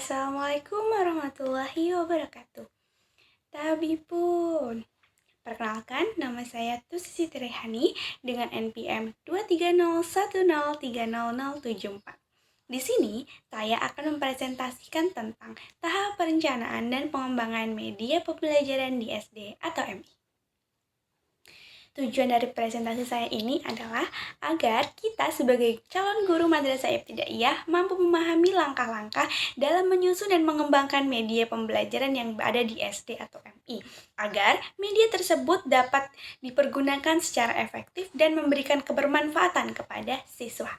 Assalamualaikum warahmatullahi wabarakatuh. Tabipun. Perkenalkan, nama saya Tusi Siti Rehani dengan NPM 23010300074. Di sini, saya akan mempresentasikan tentang tahap perencanaan dan pengembangan media pembelajaran di SD atau MI. Tujuan dari presentasi saya ini adalah agar kita sebagai calon guru madrasah ibtidaiyah mampu memahami langkah-langkah dalam menyusun dan mengembangkan media pembelajaran yang ada di SD atau MI, agar media tersebut dapat dipergunakan secara efektif dan memberikan kebermanfaatan kepada siswa.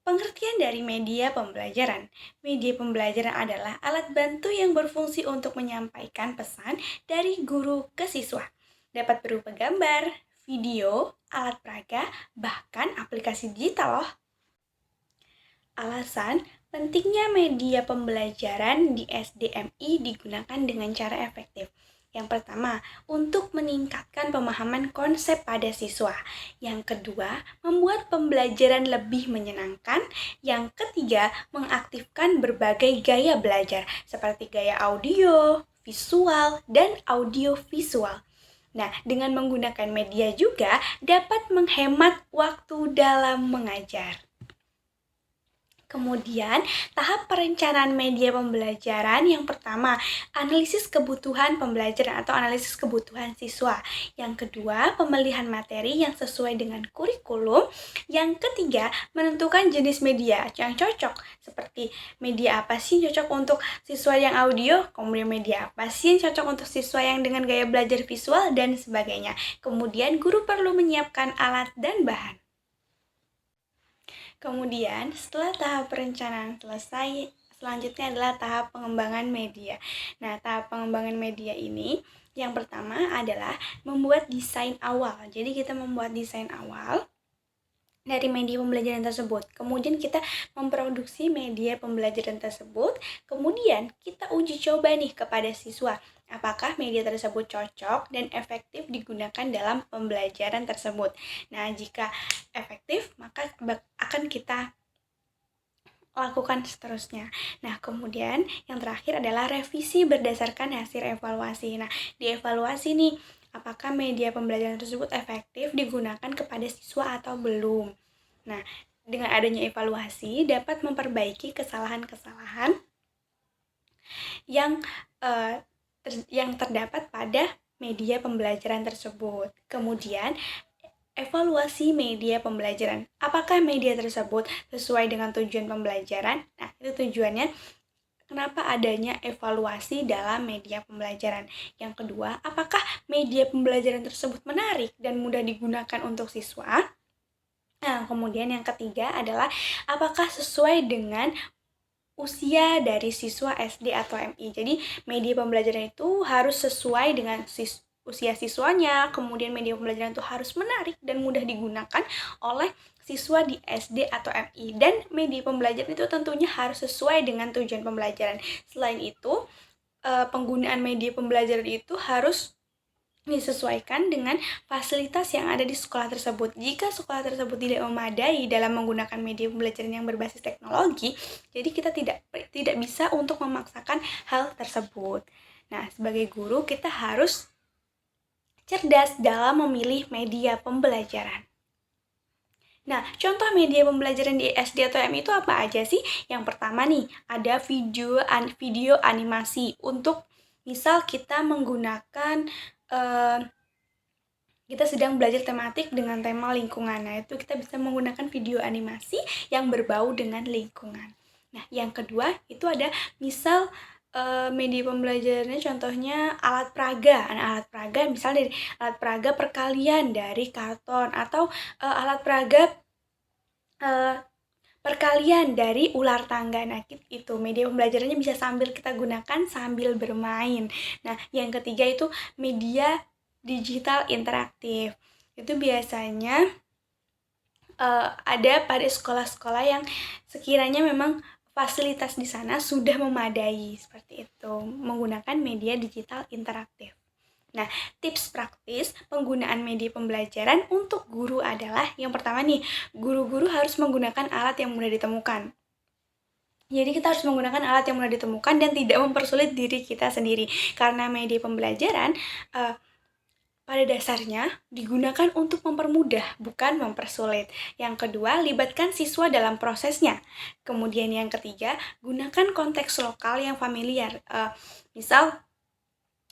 Pengertian dari media pembelajaran. Media pembelajaran adalah alat bantu yang berfungsi untuk menyampaikan pesan dari guru ke siswa. Dapat berupa gambar, video, alat peraga, bahkan aplikasi digital loh. Alasan pentingnya media pembelajaran di SDMI digunakan dengan cara efektif. Yang pertama, untuk meningkatkan pemahaman konsep pada siswa. Yang kedua, membuat pembelajaran lebih menyenangkan. Yang ketiga, mengaktifkan berbagai gaya belajar, seperti gaya audio, visual, dan audiovisual. Nah, dengan menggunakan media juga dapat menghemat waktu dalam mengajar. Kemudian, tahap perencanaan media pembelajaran yang pertama, analisis kebutuhan pembelajaran atau analisis kebutuhan siswa. Yang kedua, pemilihan materi yang sesuai dengan kurikulum. Yang ketiga, menentukan jenis media yang cocok, seperti media apa sih yang cocok untuk siswa yang audio, kemudian media apa sih yang cocok untuk siswa yang dengan gaya belajar visual, dan sebagainya. Kemudian, guru perlu menyiapkan alat dan bahan. Kemudian, setelah tahap perencanaan selesai, selanjutnya adalah tahap pengembangan media. Nah, tahap pengembangan media ini yang pertama adalah membuat desain awal. Jadi, kita membuat desain awal dari media pembelajaran tersebut. Kemudian kita memproduksi media pembelajaran tersebut. Kemudian kita uji coba nih kepada siswa. Apakah media tersebut cocok dan efektif digunakan dalam pembelajaran tersebut. Nah, jika efektif, maka akan kita lakukan seterusnya. Nah, kemudian yang terakhir adalah revisi berdasarkan hasil evaluasi. Nah, dievaluasi nih, apakah media pembelajaran tersebut efektif digunakan kepada siswa atau belum. Nah, dengan adanya evaluasi dapat memperbaiki kesalahan-kesalahan yang terdapat pada media pembelajaran tersebut. Kemudian, evaluasi media pembelajaran. Apakah media tersebut sesuai dengan tujuan pembelajaran? Nah, itu tujuannya. Kenapa adanya evaluasi dalam media pembelajaran? Yang kedua, apakah media pembelajaran tersebut menarik dan mudah digunakan untuk siswa? Nah, kemudian yang ketiga adalah apakah sesuai dengan usia dari siswa SD atau MI. Jadi, media pembelajaran itu harus sesuai dengan usia siswanya. Kemudian media pembelajaran itu harus menarik dan mudah digunakan oleh siswa di SD atau MI. Dan media pembelajaran itu tentunya harus sesuai dengan tujuan pembelajaran. Selain itu, penggunaan media pembelajaran itu harus disesuaikan dengan fasilitas yang ada di sekolah tersebut. Jika sekolah tersebut tidak memadai dalam menggunakan media pembelajaran yang berbasis teknologi, jadi kita tidak bisa untuk memaksakan hal tersebut. Nah, sebagai guru kita harus cerdas dalam memilih media pembelajaran. Nah, contoh media pembelajaran di SD atau MI itu apa aja sih? Yang pertama nih, ada video animasi untuk misal kita menggunakan kita sedang belajar tematik dengan tema lingkungan. Nah, itu kita bisa menggunakan video animasi yang berbau dengan lingkungan. Nah, yang kedua itu ada misal media pembelajarannya contohnya alat peraga. Nah, alat peraga misal dari alat peraga perkalian dari karton atau alat peraga perkalian dari ular tangga. Nah, itu media pembelajarannya bisa sambil kita gunakan sambil bermain. Nah, yang ketiga itu media digital interaktif. Itu biasanya ada pada sekolah-sekolah yang sekiranya memang fasilitas di sana sudah memadai seperti itu, menggunakan media digital interaktif. Nah, tips praktis penggunaan media pembelajaran untuk guru adalah yang pertama nih, guru-guru harus menggunakan alat yang mudah ditemukan. Jadi kita harus menggunakan alat yang mudah ditemukan dan tidak mempersulit diri kita sendiri. Karena media pembelajaran pada dasarnya digunakan untuk mempermudah, bukan mempersulit. Yang kedua, libatkan siswa dalam prosesnya. Kemudian yang ketiga, gunakan konteks lokal yang familiar. Misal,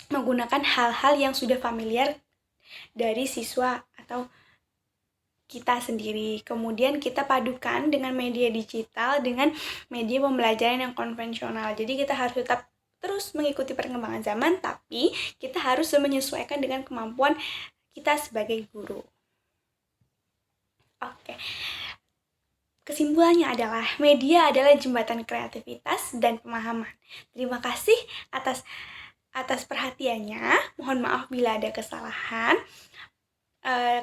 menggunakan hal-hal yang sudah familiar dari siswa atau kita sendiri. Kemudian kita padukan dengan media digital dengan media pembelajaran yang konvensional. Jadi kita harus tetap terus mengikuti perkembangan zaman, tapi kita harus menyesuaikan dengan kemampuan kita sebagai guru. Oke. Kesimpulannya adalah media adalah jembatan kreativitas dan pemahaman. Terima kasih atas perhatiannya. Mohon maaf bila ada kesalahan.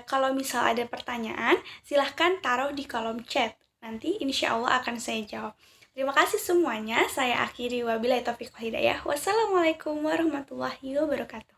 Kalau misal ada pertanyaan, silahkan taruh di kolom chat. Nanti insya Allah akan saya jawab. Terima kasih semuanya. Saya akhiri wabillahi taufiq wal hidayah. Wassalamualaikum warahmatullahi wabarakatuh.